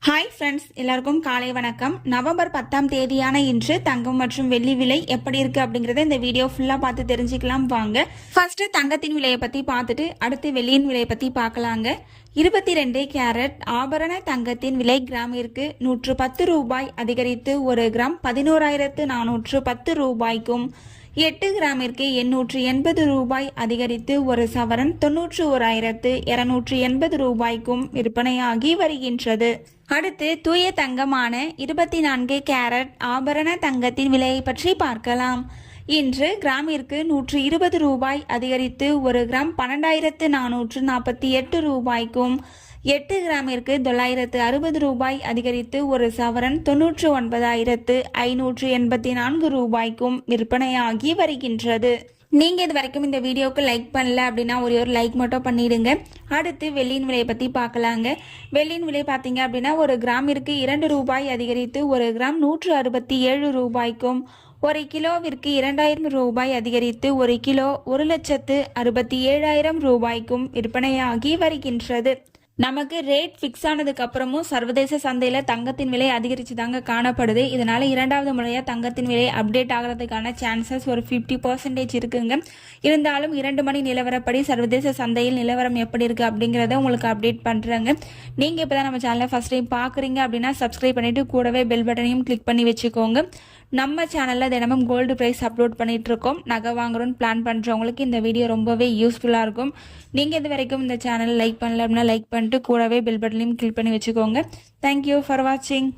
Hi friends, எல்லாருக்கும் காலை வணக்கம். நவம்பர் 10ஆம் தேதியான இன்று தங்கம் மற்றும் வெள்ளி விலை எப்படி இருக்கு அப்படிங்கறத இந்த வீடியோ ஃபுல்லா பார்த்து தெரிஞ்சுக்கலாம் வாங்க. ஃபர்ஸ்ட் தங்கத்தின் விலையை பத்தி பார்த்துட்டு அடுத்து வெள்ளியின் விலையை பத்தி பார்க்கலாங்க. 22 கேரட் ஆபரண தங்கத்தின் விலை கிராமிற்கு 110 ரூபாய் அதிகரித்து 1 கிராம் 11,410 ரூபாய்க்கும், 8 கிராமிற்கு 880 ரூபாய் அதிகரித்து 1 சவரன் 91,280 ரூபாய்க்கும் விற்பனையாகி வருகின்றது. அடுத்து தூய தங்கமான 24 கேரட் ஆபரண தங்கத்தின் விலையை பற்றி பார்க்கலாம். இன்று கிராமிற்கு 120 ரூபாய் அதிகரித்து 1 கிராம் 12,448 ரூபாய்க்கும், 8 கிராமிற்கு 960 ரூபாய் அதிகரித்து 1 சவரன் 99,584 ரூபாய்க்கும் விற்பனையாகி வருகின்றது. நீங்க இது வரைக்கும் இந்த வீடியோக்கு லைக் பண்ணல அப்படின்னா ஒரு லைக் மட்டும் பண்ணிடுங்க. அடுத்து வெள்ளியின் விலையை பத்தி பார்க்கலாங்க. வெள்ளியின் விலை பார்த்தீங்க அப்படின்னா 1 கிராமிற்கு 2 ரூபாய் அதிகரித்து 1 கிராம் 167 ரூபாய்க்கும், 1 கிலோவிற்கு 2000 ரூபாய் அதிகரித்து 1 கிலோ 1,67,000 ரூபாய்க்கும் விற்பனையாகி வருகின்றது. நமக்கு ரேட் ஃபிக்ஸ் ஆனதுக்கு அப்புறமும் சர்வதேச சந்தையில தங்கத்தின் விலை அதிகரிச்சு தாங்க காணப்படுது. இதனால இரண்டாவது முறையா தங்கத்தின் விலை அப்டேட் ஆகிறதுக்கான சான்சஸ் ஒரு 50% இருக்குங்க. இருந்தாலும் 2 மணி நிலவரப்படி சர்வதேச சந்தையில் நிலவரம் எப்படி இருக்கு அப்படிங்கிறத உங்களுக்கு அப்டேட் பண்றாங்க. நீங்க இப்பதான் நம்ம சேனலை ஃபர்ஸ்ட் டைம் பாக்குறீங்க அப்படின்னா சப்ஸ்கிரைப் பண்ணிட்டு கூடவே பெல் பட்டனையும் கிளிக் பண்ணி வச்சுக்கோங்க. நம்ம சேனல்ல தினமும் கோல்டு பிரைஸ் அப்லோட் பண்ணிட்டு இருக்கோம். நகை வாங்குறோம்னு பிளான் பண்றவங்களுக்கு இந்த வீடியோ ரொம்பவே யூஸ்ஃபுல்லா இருக்கும். நீங்க இது வரைக்கும் இந்த சேனல் லைக் பண்ணல அப்படின்னா லைக் பண்ணிட்டு கூடவே பெல் பட்டனையும் கிளிக் பண்ணி வச்சுக்கோங்க. தேங்க்யூ ஃபார் வாட்சிங்.